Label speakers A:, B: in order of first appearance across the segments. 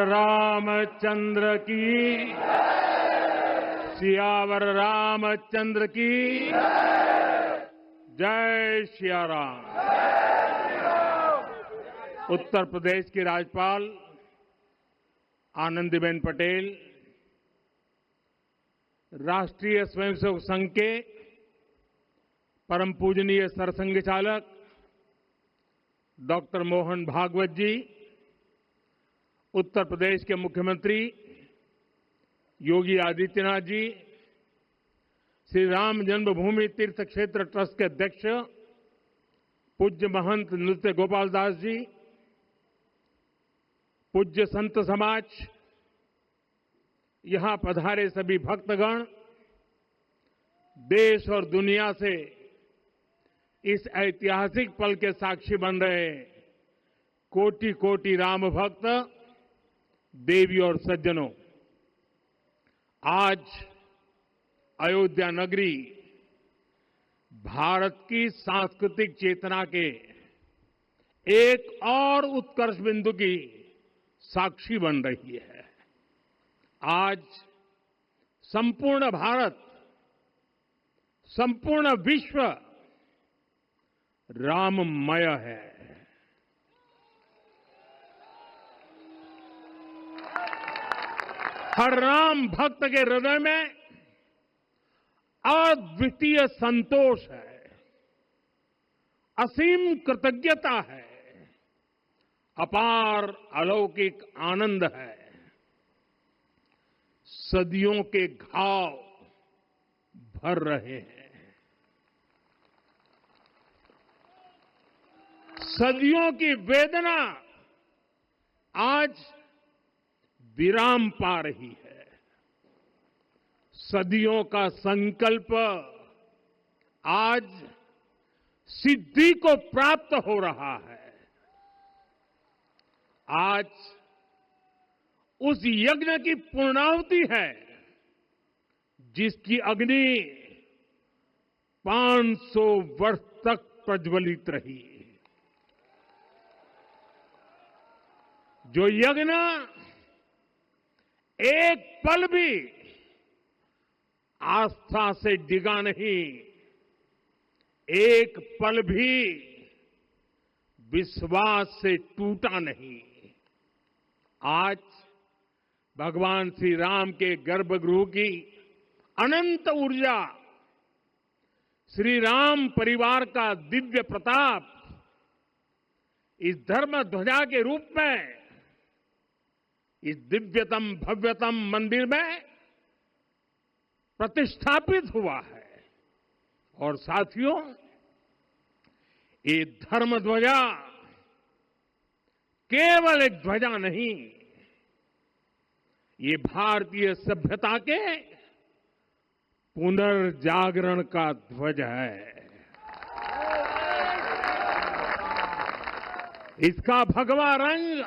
A: रामचंद्र की, सियावर रामचंद्र की जय सिया राम। उत्तर प्रदेश की राज्यपाल आनंदीबेन पटेल, राष्ट्रीय स्वयंसेवक संघ के परम पूजनीय सरसंघ चालक डॉक्टर मोहन भागवत जी, उत्तर प्रदेश के मुख्यमंत्री योगी आदित्यनाथ जी, श्री राम जन्मभूमि तीर्थ क्षेत्र ट्रस्ट के अध्यक्ष पूज्य महंत नृत्य गोपाल दास जी, पूज्य संत समाज, यहां पधारे सभी भक्तगण, देश और दुनिया से इस ऐतिहासिक पल के साक्षी बन रहे कोटि कोटि राम भक्त, देवी और सज्जनों, आज अयोध्या नगरी भारत की सांस्कृतिक चेतना के एक और उत्कर्ष बिंदु की साक्षी बन रही है। आज संपूर्ण भारत, संपूर्ण विश्व राममय है। हर राम भक्त के हृदय में अद्वितीय संतोष है, असीम कृतज्ञता है, अपार अलौकिक आनंद है। सदियों के घाव भर रहे हैं, सदियों की वेदना आज विराम पा रही है, सदियों का संकल्प आज सिद्धि को प्राप्त हो रहा है। आज उस यज्ञ की पूर्णाहुति है जिसकी अग्नि 500 वर्ष तक प्रज्वलित रही, जो यज्ञ एक पल भी आस्था से डिगा नहीं, एक पल भी विश्वास से टूटा नहीं। आज भगवान श्री राम के गर्भगृह की अनंत ऊर्जा, श्री राम परिवार का दिव्य प्रताप इस धर्म ध्वजा के रूप में इस दिव्यतम भव्यतम मंदिर में प्रतिष्ठापित हुआ है। और साथियों, ये धर्म ध्वजा केवल एक ध्वजा नहीं, ये भारतीय सभ्यता के पुनर्जागरण का ध्वज है। इसका भगवा रंग,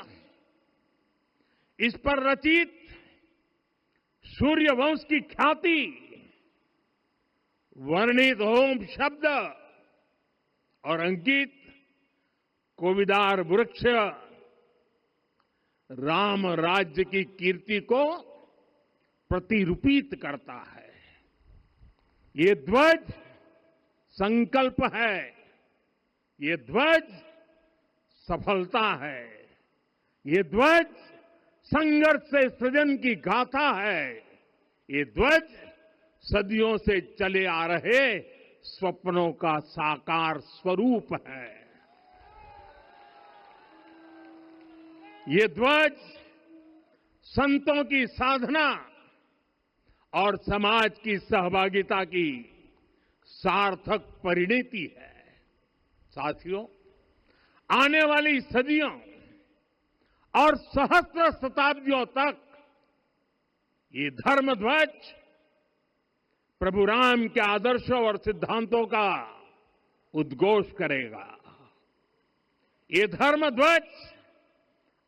A: इस पर रचित सूर्यवंश की ख्याति, वर्णित ओम शब्द और अंकित कोविदार वृक्ष राम राज्य की कीर्ति को प्रतिरूपित करता है। ये ध्वज संकल्प है, ये ध्वज सफलता है, ये ध्वज संघर्ष से सृजन की गाथा है, ये ध्वज सदियों से चले आ रहे स्वप्नों का साकार स्वरूप है। ये ध्वज संतों की साधना और समाज की सहभागिता की सार्थक परिणति है। साथियों, आने वाली सदियों और सहस्त्र शताब्दियों तक ये धर्म ध्वज प्रभु राम के आदर्शों और सिद्धांतों का उद्घोष करेगा। ये धर्म ध्वज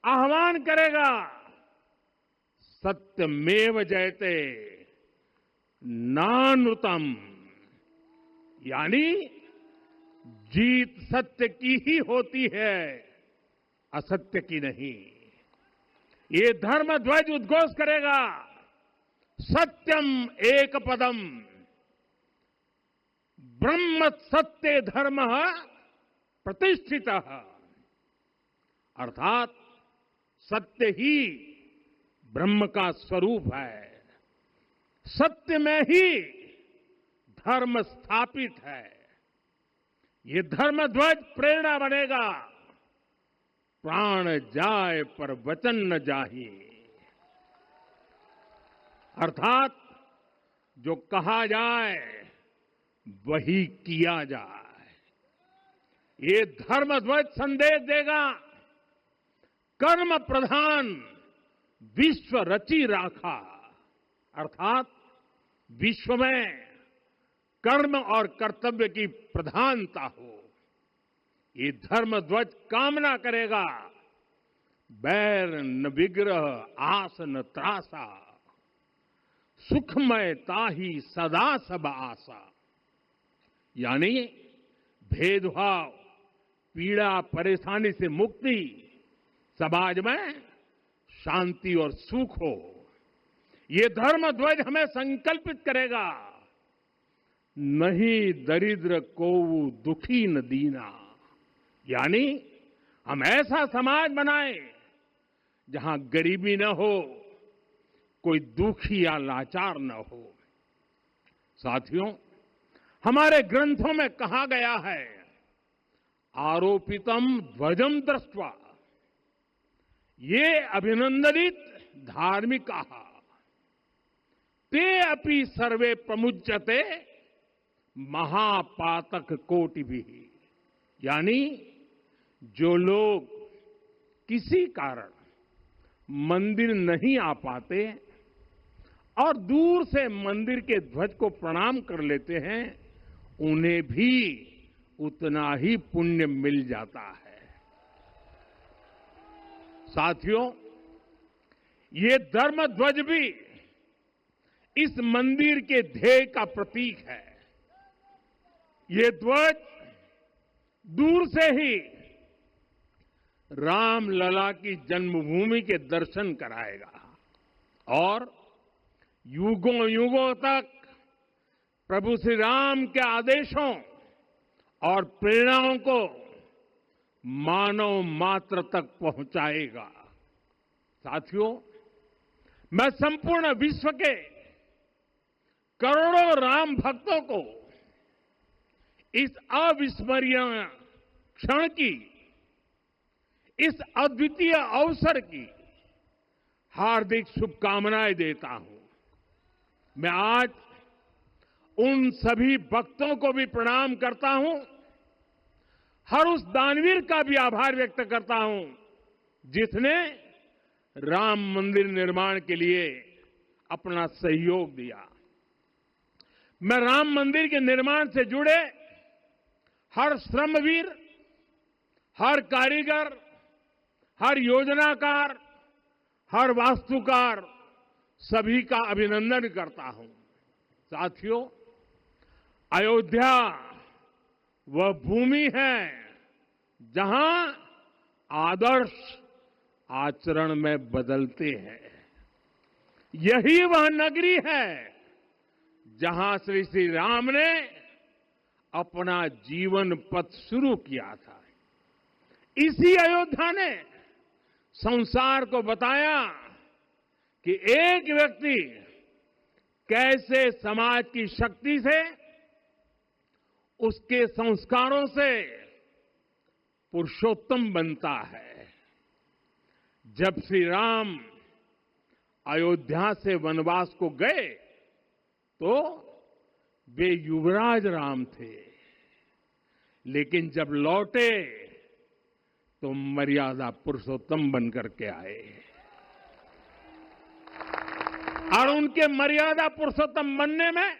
A: आह्वान करेगा, सत्यमेव जयते नानृतम, यानी जीत सत्य की ही होती है, असत्य की नहीं। ये धर्म ध्वज उद्घोष करेगा, सत्यम एक पदम, ब्रह्म सत्य धर्म प्रतिष्ठित, अर्थात सत्य ही ब्रह्म का स्वरूप है, सत्य में ही धर्म स्थापित है। ये धर्म ध्वज प्रेरणा बनेगा, प्राण जाए पर वचन न जाहिए, अर्थात जो कहा जाए वही किया जाए। ये धर्म ध्वज संदेश देगा, कर्म प्रधान विश्व रची राखा, अर्थात विश्व में कर्म और कर्तव्य की प्रधानता हो। ये धर्म ध्वज कामना करेगा, बैर न विग्रह आस न त्रासा, सुखमय ताही सदा सब आशा, यानी भेदभाव, पीड़ा, परेशानी से मुक्ति, समाज में शांति और सुख हो। ये धर्म ध्वज हमें संकल्पित करेगा, नहीं दरिद्र को दुखी न दीना, यानी हम ऐसा समाज बनाएं जहां गरीबी न हो, कोई दुखी या लाचार न हो। साथियों, हमारे ग्रंथों में कहा गया है, आरोपितम ध्वजम दृष्ट्वा ये अभिनंदनित धार्मिका ते अपि सर्वे प्रमुच्यते महापातक कोटि भी, यानी जो लोग किसी कारण मंदिर नहीं आ पाते और दूर से मंदिर के ध्वज को प्रणाम कर लेते हैं, उन्हें भी उतना ही पुण्य मिल जाता है। साथियों, ये धर्म ध्वज भी इस मंदिर के ध्येय का प्रतीक है। ये ध्वज दूर से ही राम लला की जन्मभूमि के दर्शन कराएगा और युगों युगों तक प्रभु श्री राम के आदेशों और प्रेरणाओं को मानव मात्र तक पहुंचाएगा। साथियों, मैं संपूर्ण विश्व के करोड़ों राम भक्तों को इस अविस्मरणीय क्षण की, इस अद्वितीय अवसर की हार्दिक शुभकामनाएं देता हूं। मैं आज उन सभी भक्तों को भी प्रणाम करता हूं, हर उस दानवीर का भी आभार व्यक्त करता हूं जिसने राम मंदिर निर्माण के लिए अपना सहयोग दिया। मैं राम मंदिर के निर्माण से जुड़े हर श्रमवीर, हर कारीगर, हर योजनाकार, हर वास्तुकार, सभी का अभिनंदन करता हूं। साथियों, अयोध्या वह भूमि है जहां आदर्श आचरण में बदलते हैं। यही वह नगरी है जहां श्री श्री राम ने अपना जीवन पथ शुरू किया था। इसी अयोध्या ने संसार को बताया कि एक व्यक्ति कैसे समाज की शक्ति से, उसके संस्कारों से पुरुषोत्तम बनता है। जब श्री राम अयोध्या से वनवास को गए तो वे युवराज राम थे, लेकिन जब लौटे तो मर्यादा पुरुषोत्तम बनकर के आए और उनके मर्यादा पुरुषोत्तम बनने में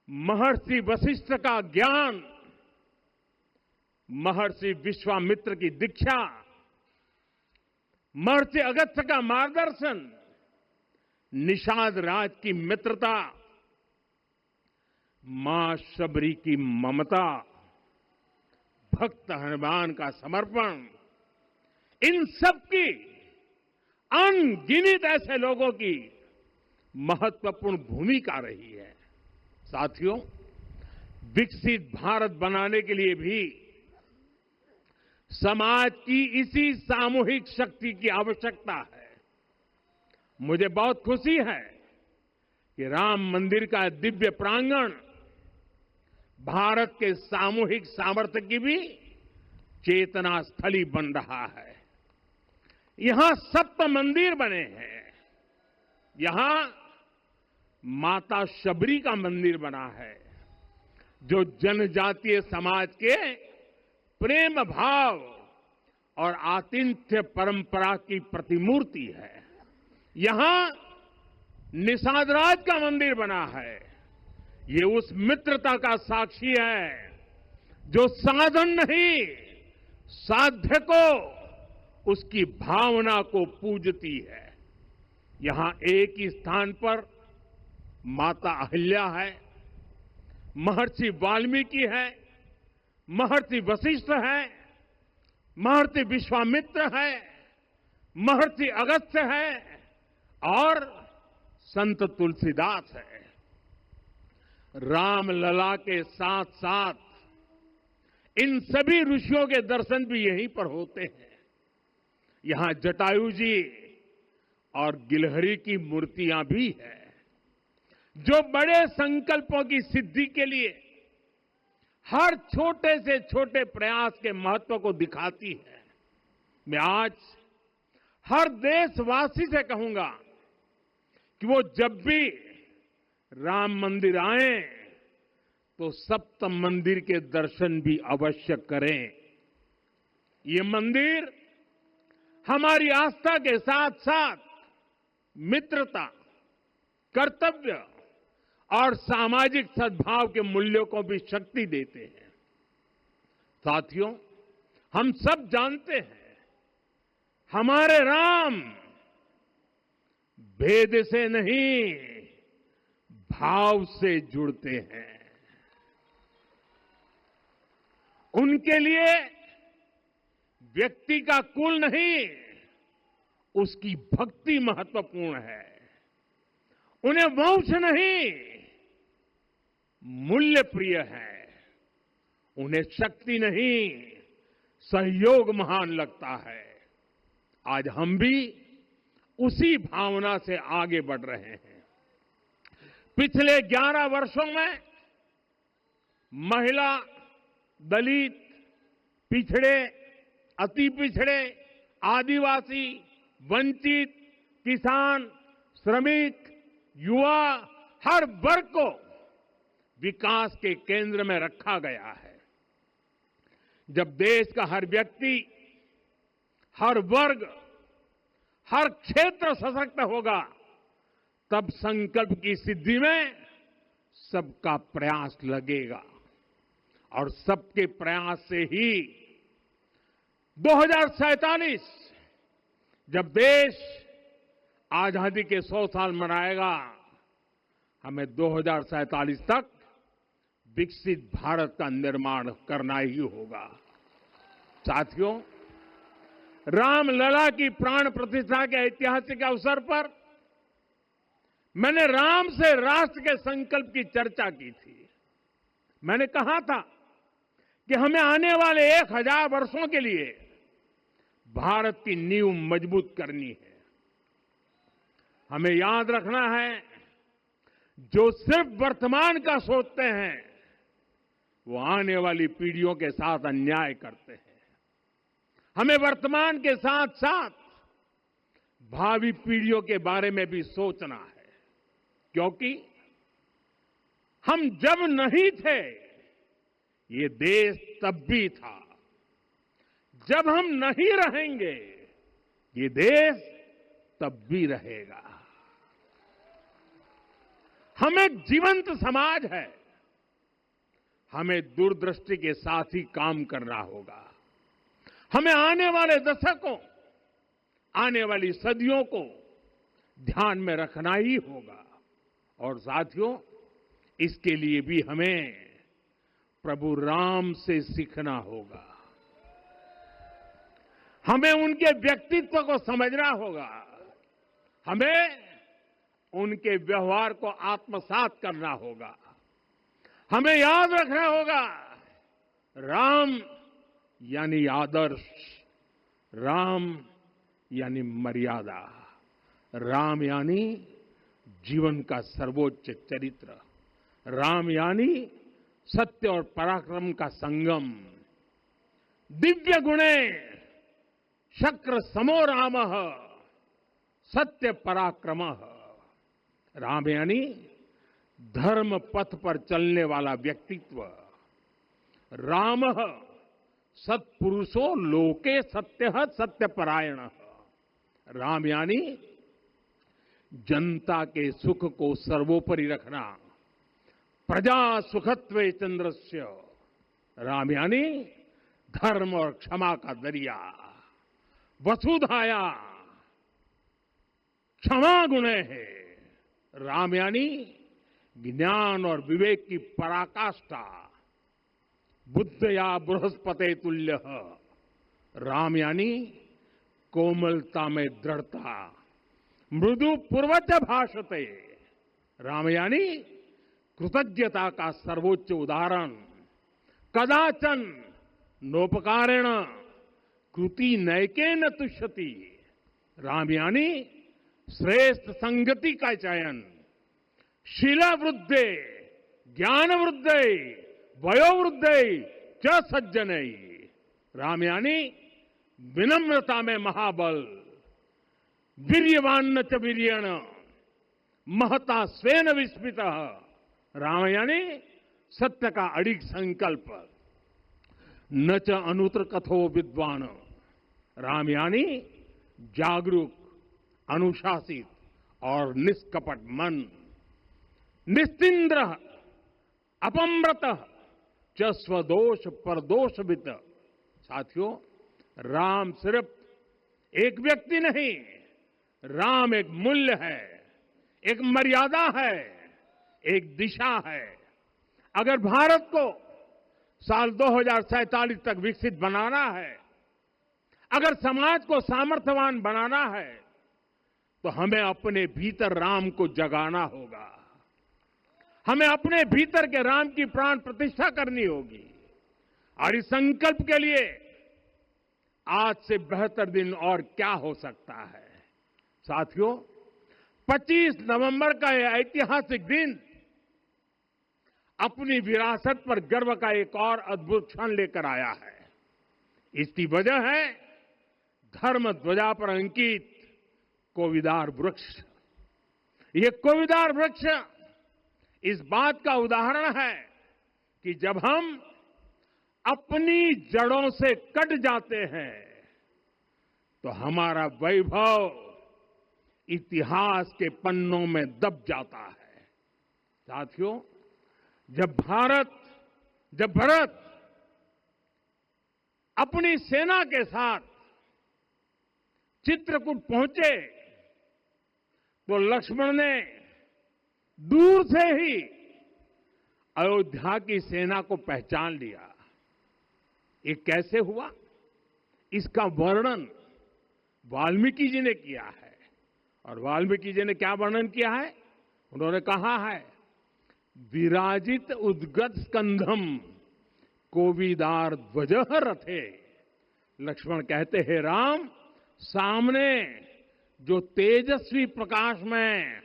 A: महर्षि वशिष्ठ का ज्ञान, महर्षि विश्वामित्र की दीक्षा, महर्षि अगस्त्य का मार्गदर्शन, निषाद राज की मित्रता, मां शबरी की ममता, भक्त हनुमान का समर्पण, इन सब की अनगिनत ऐसे लोगों की महत्वपूर्ण भूमिका रही है। साथियों, विकसित भारत बनाने के लिए भी समाज की इसी सामूहिक शक्ति की आवश्यकता है। मुझे बहुत खुशी है कि राम मंदिर का दिव्य प्रांगण भारत के सामूहिक सामर्थ्य की भी चेतना स्थली बन रहा है। यहां 7 मंदिर बने हैं। यहां माता शबरी का मंदिर बना है, जो जनजातीय समाज के प्रेम भाव और आतिथ्य परंपरा की प्रतिमूर्ति है। यहां निषादराज का मंदिर बना है। ये उस मित्रता का साक्षी है जो साधन नहीं, साध्य को, उसकी भावना को पूजती है। यहां एक ही स्थान पर माता अहिल्या है, महर्षि वाल्मीकि है, महर्षि वशिष्ठ है, महर्षि विश्वामित्र है, महर्षि अगस्त्य है और संत तुलसीदास है। रामलला के साथ साथ इन सभी ऋषियों के दर्शन भी यहीं पर होते हैं। यहां जटायु जी और गिलहरी की मूर्तियां भी है, जो बड़े संकल्पों की सिद्धि के लिए हर छोटे से छोटे प्रयास के महत्व को दिखाती है। मैं आज हर देशवासी से कहूंगा कि वो जब भी राम मंदिर आए तो सप्त मंदिर के दर्शन भी अवश्य करें। ये मंदिर हमारी आस्था के साथ साथ मित्रता, कर्तव्य और सामाजिक सद्भाव के मूल्यों को भी शक्ति देते हैं। साथियों, हम सब जानते हैं, हमारे राम भेद से नहीं, भाव से जुड़ते हैं। उनके लिए व्यक्ति का कुल नहीं, उसकी भक्ति महत्वपूर्ण है। उन्हें वंश नहीं, मूल्य प्रिय है। उन्हें शक्ति नहीं, सहयोग महान लगता है। आज हम भी उसी भावना से आगे बढ़ रहे हैं। पिछले 11 वर्षों में महिला, दलित, पिछड़े, अति पिछड़े, आदिवासी, वंचित, किसान, श्रमिक, युवा, हर वर्ग को विकास के केंद्र में रखा गया है। जब देश का हर व्यक्ति, हर वर्ग, हर क्षेत्र सशक्त होगा, तब संकल्प की सिद्धि में सबका प्रयास लगेगा और सबके प्रयास से ही 2047 जब देश आजादी के 100 साल मनाएगा, हमें 2047 तक विकसित भारत का निर्माण करना ही होगा। साथियों, रामलला की प्राण प्रतिष्ठा के ऐतिहासिक अवसर पर मैंने राम से राष्ट्र के संकल्प की चर्चा की थी। मैंने कहा था कि हमें आने वाले 1000 वर्षों के लिए भारत की नींव मजबूत करनी है। हमें याद रखना है, जो सिर्फ वर्तमान का सोचते हैं वो आने वाली पीढ़ियों के साथ अन्याय करते हैं। हमें वर्तमान के साथ साथ भावी पीढ़ियों के बारे में भी सोचना है, क्योंकि हम जब नहीं थे ये देश तब भी था, जब हम नहीं रहेंगे ये देश तब भी रहेगा। हम एक जीवंत समाज है, हमें दूरदृष्टि के साथ ही काम करना होगा। हमें आने वाले दशकों, आने वाली सदियों को ध्यान में रखना ही होगा। और साथियों, इसके लिए भी हमें प्रभु राम से सीखना होगा। हमें उनके व्यक्तित्व को समझना होगा। हमें उनके व्यवहार को आत्मसात करना होगा। हमें याद रखना होगा, राम यानी आदर्श, राम यानी मर्यादा, राम यानी जीवन का सर्वोच्च चरित्र, राम यानी सत्य और पराक्रम का संगम। दिव्य गुणे शक्र समो रामः सत्य पराक्रमः। राम यानी धर्म पथ पर चलने वाला व्यक्तित्व। रामः सत्पुरुषो लोके सत्यः सत्यपरायणः। राम यानी जनता के सुख को सर्वोपरि रखना, प्रजा सुखत्वे चंद्रस्य। राम यानी धर्म और क्षमा का दरिया। वसुधाया क्षमा गुणे है। राम यानी ज्ञान और विवेक की पराकाष्ठा। बुद्ध या बृहस्पति तुल्य। राम यानी कोमलता में दृढ़ता। मृदु पूर्वज भाषते। राम यानी कृतज्ञता का सर्वोच्च उदाहरण। कदाचन नोपकारेण कृति नैकेन तुष्यति। राम यानी श्रेष्ठ संगति का चयन। शीला वृद्धे ज्ञान वृद्धे वयोवृद्धे च सज्जनै। राम यानी विनम्रता में महाबल। वीर्यवान च वीर्येण महता स्वेन विस्मितः। राम यानी सत्य का अडिग संकल्प। न च अनुत्र कथो विद्वान। राम यानी जागरूक, अनुशासित और निष्कपट मन। निस्तिंद्र अपम्रत च स्वदोष परदोषवित। साथियों, राम सिर्फ एक व्यक्ति नहीं, राम एक मूल्य है, एक मर्यादा है, एक दिशा है। अगर भारत को साल 2047 तक विकसित बनाना है, अगर समाज को सामर्थ्यवान बनाना है, तो हमें अपने भीतर राम को जगाना होगा। हमें अपने भीतर के राम की प्राण प्रतिष्ठा करनी होगी। और इस संकल्प के लिए आज से बेहतर दिन और क्या हो सकता है। साथियों, 25 नवंबर का यह ऐतिहासिक दिन अपनी विरासत पर गर्व का एक और अद्भुत क्षण लेकर आया है। इसकी वजह है धर्म ध्वजा पर अंकित कोविदार वृक्ष। ये कोविदार वृक्ष इस बात का उदाहरण है कि जब हम अपनी जड़ों से कट जाते हैं तो हमारा वैभव इतिहास के पन्नों में दब जाता है। साथियों, जब भरत अपनी सेना के साथ चित्रकूट पहुंचे तो लक्ष्मण ने दूर से ही अयोध्या की सेना को पहचान लिया। ये कैसे हुआ, इसका वर्णन वाल्मीकि जी ने किया है। और वाल्मीकि जी ने क्या वर्णन किया है? उन्होंने कहा है, विराजित उद्गत स्कंधम कोविदार ध्वजः रथे। लक्ष्मण कहते हैं, राम, सामने जो तेजस्वी प्रकाश में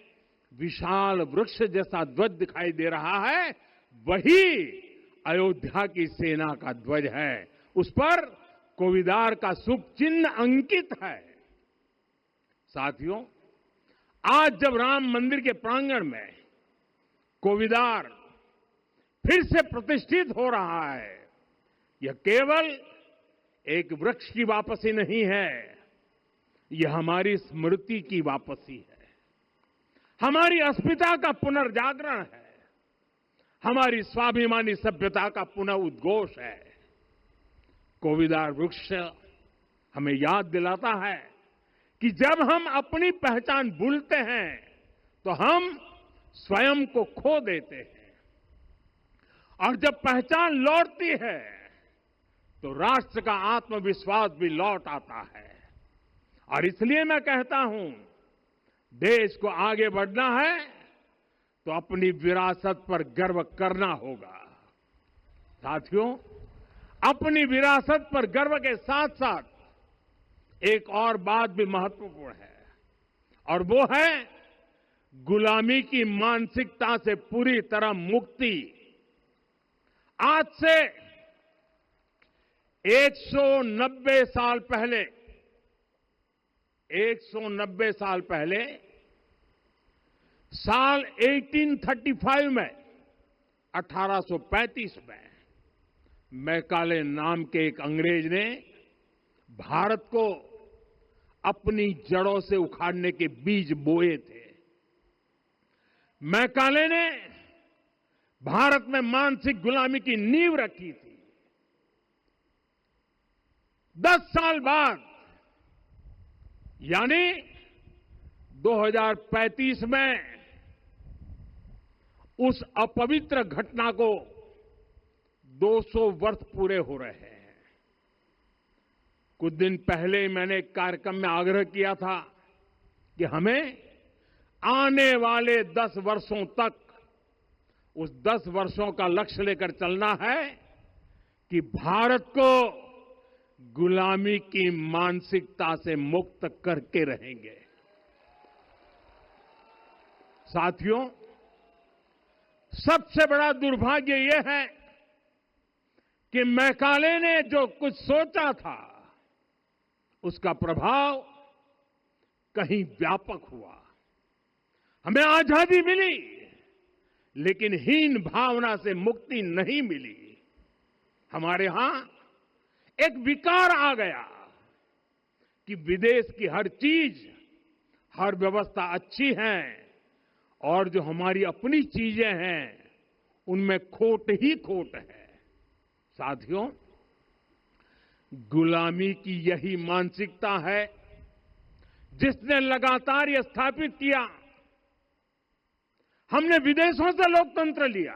A: विशाल वृक्ष जैसा ध्वज दिखाई दे रहा है, वही अयोध्या की सेना का ध्वज है। उस पर कोविदार का शुभ चिन्ह अंकित है। साथियों, आज जब राम मंदिर के प्रांगण में कोविदार फिर से प्रतिष्ठित हो रहा है, यह केवल एक वृक्ष की वापसी नहीं है, यह हमारी स्मृति की वापसी है, हमारी अस्मिता का पुनर्जागरण है, हमारी स्वाभिमानी सभ्यता का पुनः उद्घोष है। कोविदार वृक्ष हमें याद दिलाता है कि जब हम अपनी पहचान भूलते हैं तो हम स्वयं को खो देते हैं, और जब पहचान लौटती है तो राष्ट्र का आत्मविश्वास भी लौट आता है। और इसलिए मैं कहता हूं, देश को आगे बढ़ना है तो अपनी विरासत पर गर्व करना होगा। साथियों, अपनी विरासत पर गर्व के साथ साथ एक और बात भी महत्वपूर्ण है, और वो है गुलामी की मानसिकता से पूरी तरह मुक्ति। आज से 190 साल पहले 190 साल पहले साल 1835 में 1835 में मैकाले नाम के एक अंग्रेज ने भारत को अपनी जड़ों से उखाड़ने के बीज बोए थे। मैकाले ने भारत में मानसिक गुलामी की नींव रखी थी। 10 साल बाद यानी 2035 में उस अपवित्र घटना को 200 वर्ष पूरे हो रहे हैं। कुछ दिन पहले मैंने एक कार्यक्रम में आग्रह किया था कि हमें आने वाले 10 वर्षों तक उस 10 वर्षों का लक्ष्य लेकर चलना है कि भारत को गुलामी की मानसिकता से मुक्त करके रहेंगे। साथियों, सबसे बड़ा दुर्भाग्य यह है कि मैकाले ने जो कुछ सोचा था उसका प्रभाव कहीं व्यापक हुआ। हमें आजादी मिली, लेकिन हीन भावना से मुक्ति नहीं मिली। हमारे यहां एक विकार आ गया कि विदेश की हर चीज, हर व्यवस्था अच्छी है और जो हमारी अपनी चीजें हैं उनमें खोट ही खोट है। साथियों, गुलामी की यही मानसिकता है जिसने लगातार यह स्थापित किया। हमने विदेशों से लोकतंत्र लिया।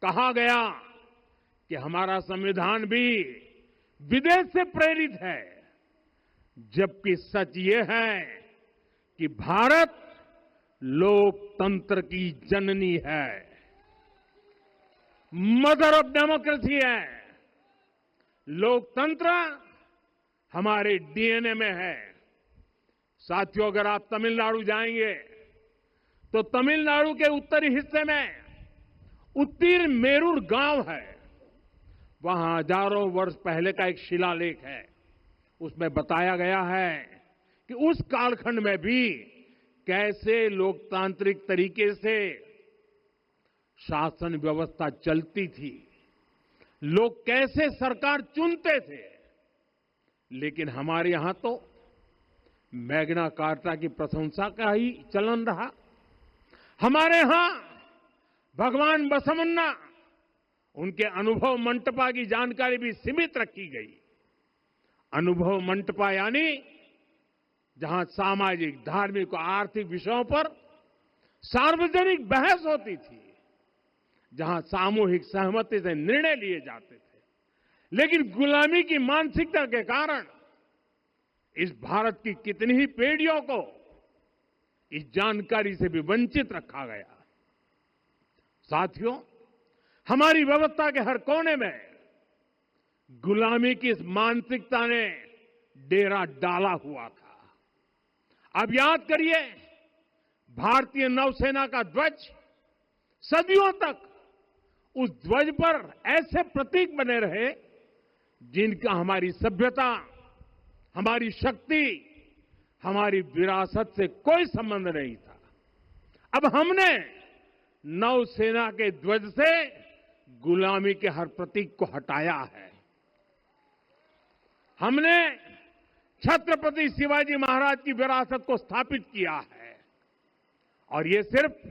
A: कहा गया कि हमारा संविधान भी विदेश से प्रेरित है, जबकि सच ये है कि भारत लोकतंत्र की जननी है, मदर ऑफ डेमोक्रेसी है। लोकतंत्र हमारे डीएनए में है। साथियों, अगर आप तमिलनाडु जाएंगे तो तमिलनाडु के उत्तरी हिस्से में उत्तीरमेरूर गांव है। वहां हजारों वर्ष पहले का एक शिलालेख है। उसमें बताया गया है कि उस कालखंड में भी कैसे लोकतांत्रिक तरीके से शासन व्यवस्था चलती थी, लोग कैसे सरकार चुनते थे। लेकिन हमारे यहां तो मैग्ना कार्टा की प्रशंसा का ही चलन रहा। हमारे यहां भगवान बसवन्ना, उनके अनुभव मंटपा की जानकारी भी सीमित रखी गई। अनुभव मंटपा यानी जहां सामाजिक, धार्मिक और आर्थिक विषयों पर सार्वजनिक बहस होती थी, जहां सामूहिक सहमति से निर्णय लिए जाते थे। लेकिन गुलामी की मानसिकता के कारण इस भारत की कितनी ही पीढ़ियों को इस जानकारी से भी वंचित रखा गया। साथियों, हमारी व्यवस्था के हर कोने में गुलामी की इस मानसिकता ने डेरा डाला हुआ था। अब याद करिए, भारतीय नौसेना का ध्वज सदियों तक उस ध्वज पर ऐसे प्रतीक बने रहे जिनका हमारी सभ्यता, हमारी शक्ति, हमारी विरासत से कोई संबंध नहीं था। अब हमने नौसेना के ध्वज से गुलामी के हर प्रतीक को हटाया है। हमने छत्रपति शिवाजी महाराज की विरासत को स्थापित किया है। और ये सिर्फ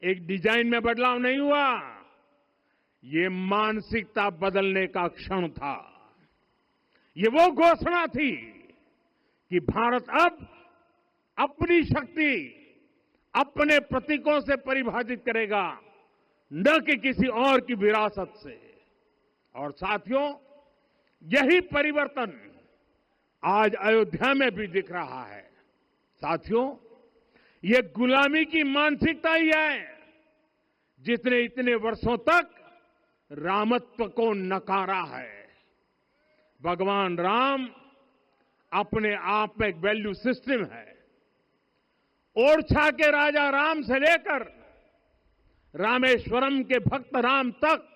A: एक डिजाइन में बदलाव नहीं हुआ, ये मानसिकता बदलने का क्षण था। ये वो घोषणा थी कि भारत अब अपनी शक्ति अपने प्रतीकों से परिभाषित करेगा, न कि किसी और की विरासत से। और साथियों, यही परिवर्तन आज अयोध्या में भी दिख रहा है। साथियों, ये गुलामी की मानसिकता ही है जिसने इतने वर्षों तक रामत्व को नकारा है। भगवान राम अपने आप में एक वैल्यू सिस्टम है। ओरछा के राजा राम से लेकर रामेश्वरम के भक्त राम तक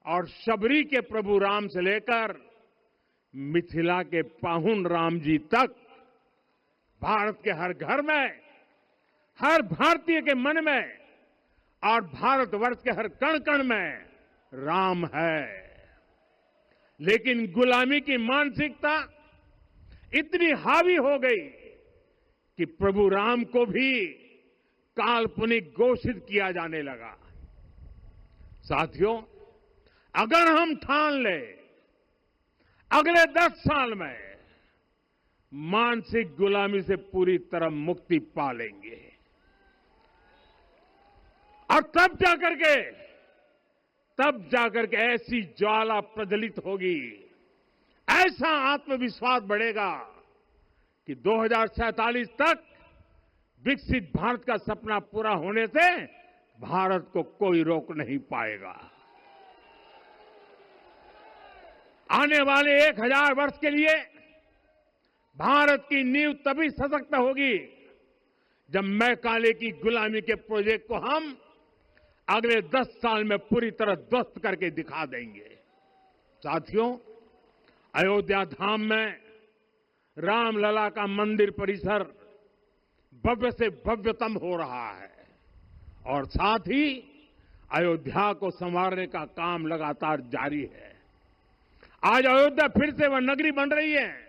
A: और शबरी के प्रभु राम से लेकर मिथिला के पाहुन राम जी तक भारत के हर घर में, हर भारतीय के मन में और भारतवर्ष के हर कण कण में राम है। लेकिन गुलामी की मानसिकता इतनी हावी हो गई कि प्रभु राम को भी काल्पनिक घोषित किया जाने लगा। साथियों, अगर हम ठान लें अगले 10 साल में मानसिक गुलामी से पूरी तरह मुक्ति पा लेंगे और तब जाकर के ऐसी ज्वाला प्रज्वलित होगी, ऐसा आत्मविश्वास बढ़ेगा कि 2047 तक विकसित भारत का सपना पूरा होने से भारत को कोई रोक नहीं पाएगा। आने वाले 1000 वर्ष के लिए भारत की नींव तभी सशक्त होगी जब मैकाले की गुलामी के प्रोजेक्ट को हम अगले 10 साल में पूरी तरह ध्वस्त करके दिखा देंगे। साथियों, अयोध्या धाम में रामलला का मंदिर परिसर भव्य से भव्यतम हो रहा है और साथ ही अयोध्या को संवारने का काम लगातार जारी है। आज अयोध्या फिर से वह नगरी बन रही है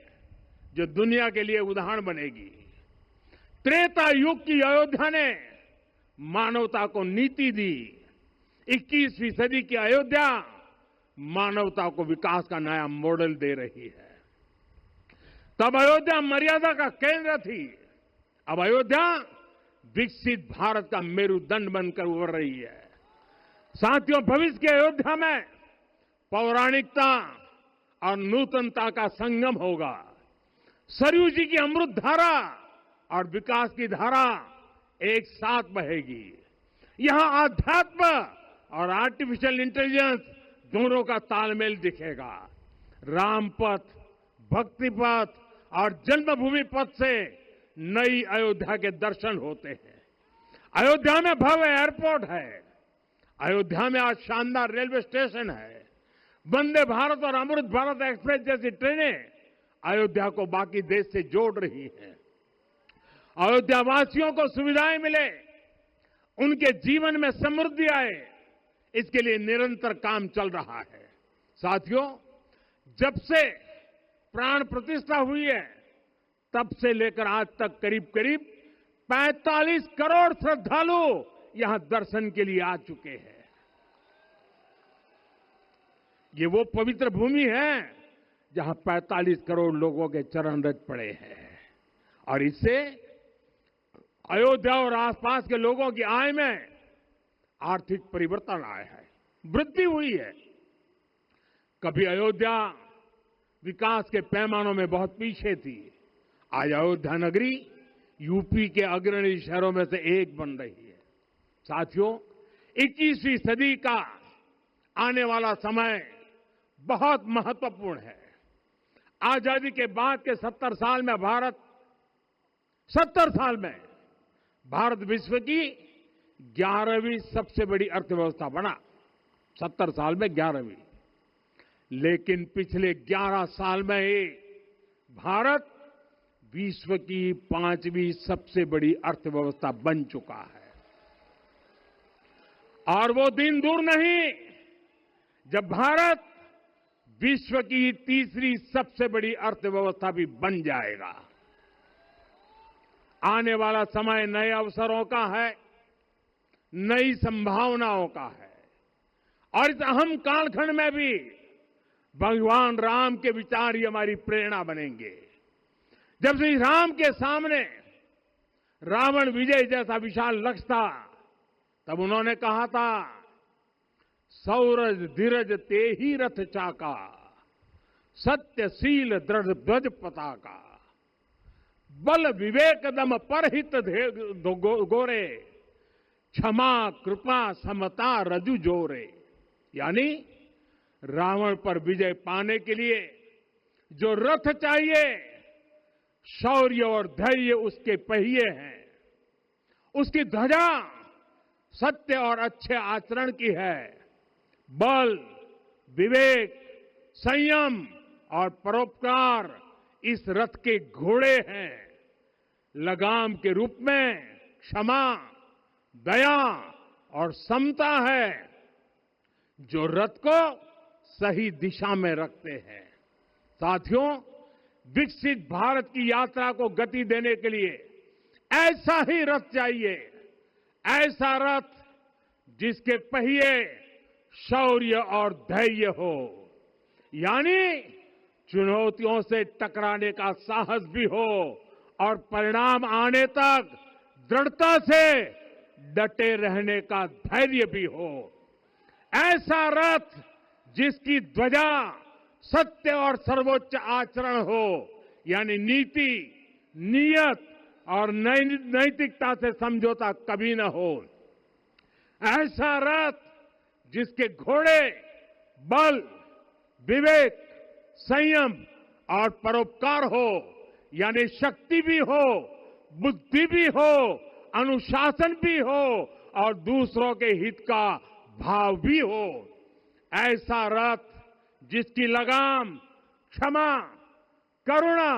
A: जो दुनिया के लिए उदाहरण बनेगी। त्रेता युग की अयोध्या ने मानवता को नीति दी। 21वीं सदी की अयोध्या मानवता को विकास का नया मॉडल दे रही है। तब अयोध्या मर्यादा का केंद्र थी, अब अयोध्या विकसित भारत का मेरुदंड बनकर उभर रही है। साथियों, भविष्य की अयोध्या में पौराणिकता और नूतनता का संगम होगा। सरयू जी की अमृत धारा और विकास की धारा एक साथ बहेगी। यहां आध्यात्म और आर्टिफिशियल इंटेलिजेंस दोनों का तालमेल दिखेगा। राम पथ, भक्ति पथ और जन्मभूमि पथ से नई अयोध्या के दर्शन होते हैं। अयोध्या में भव्य एयरपोर्ट है। अयोध्या में आज शानदार रेलवे स्टेशन है। वंदे भारत और अमृत भारत एक्सप्रेस जैसी ट्रेनें अयोध्या को बाकी देश से जोड़ रही हैं। अयोध्या वासियों को सुविधाएं मिले, उनके जीवन में समृद्धि आए, इसके लिए निरंतर काम चल रहा है। साथियों, जब से प्राण प्रतिष्ठा हुई है तब से लेकर आज तक करीब करीब 45 करोड़ श्रद्धालु यहां दर्शन के लिए आ चुके हैं। ये वो पवित्र भूमि है जहां 45 करोड़ लोगों के चरण रज पड़े हैं और इससे अयोध्या और आसपास के लोगों की आय में आर्थिक परिवर्तन आया है, वृद्धि हुई है। कभी अयोध्या विकास के पैमानों में बहुत पीछे थी, आज अयोध्या नगरी यूपी के अग्रणी शहरों में से एक बन रही है। साथियों, 21वीं सदी का आने वाला समय बहुत महत्वपूर्ण है। आजादी के बाद के 70 साल में भारत विश्व की 11वीं सबसे बड़ी अर्थव्यवस्था बना। 70 साल में 11वीं। लेकिन पिछले 11 साल में ही भारत विश्व की 5वीं सबसे बड़ी अर्थव्यवस्था बन चुका है। और वो दिन दूर नहीं जब भारत विश्व की 3री सबसे बड़ी अर्थव्यवस्था भी बन जाएगा। आने वाला समय नए अवसरों का है, नई संभावनाओं का है और इस अहम कालखंड में भी भगवान राम के विचार ही हमारी प्रेरणा बनेंगे। जब श्री राम के सामने रावण विजय जैसा विशाल लक्ष्य था, तब उन्होंने कहा था, सौरज धीरज ते ही रथ चाका, सत्यशील दृढ़ ध्वज पताका। बल विवेक दम परहित गोरे, क्षमा कृपा समता रजु जोरे। यानी रावण पर विजय पाने के लिए जो रथ चाहिए, शौर्य और धैर्य उसके पहिए हैं, उसकी ध्वजा सत्य और अच्छे आचरण की है, बल विवेक संयम और परोपकार इस रथ के घोड़े हैं। लगाम के रूप में क्षमा दया और समता है जो रथ को सही दिशा में रखते हैं। साथियों, विकसित भारत की यात्रा को गति देने के लिए ऐसा ही रथ चाहिए, ऐसा रथ जिसके पहिए शौर्य और धैर्य हो, यानी चुनौतियों से टकराने का साहस भी हो और परिणाम आने तक दृढ़ता से डटे रहने का धैर्य भी हो। ऐसा रथ जिसकी ध्वजा सत्य और सर्वोच्च आचरण हो, यानी नीति नियत और नैतिकता से समझौता कभी न हो। ऐसा रथ जिसके घोड़े बल विवेक संयम और परोपकार हो, यानी शक्ति भी हो बुद्धि भी हो अनुशासन भी हो और दूसरों के हित का भाव भी हो। ऐसा रथ जिसकी लगाम क्षमा करुणा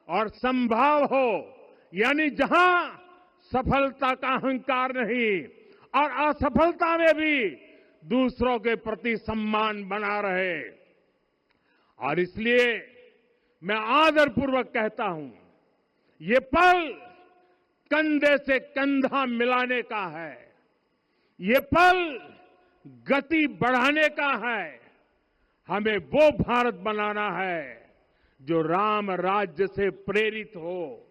A: और संभाव हो, यानी जहां सफलता का अहंकार नहीं और असफलता में भी दूसरों के प्रति सम्मान बना रहे। और इसलिए मैं आदरपूर्वक कहता हूं, ये पल कंधे से कंधा मिलाने का है, ये पल गति बढ़ाने का है। हमें वो भारत बनाना है जो राम राज्य से प्रेरित हो,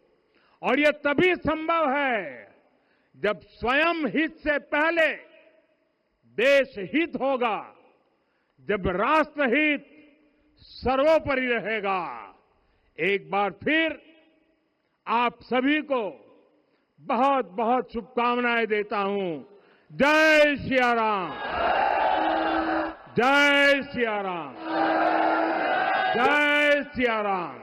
A: और ये तभी संभव है जब स्वयं हित से पहले देश हित होगा, जब राष्ट्र हित सर्वोपरि रहेगा। एक बार फिर आप सभी को बहुत बहुत शुभकामनाएं देता हूं। जय सिया राम, जय सिया राम, जय सिया राम।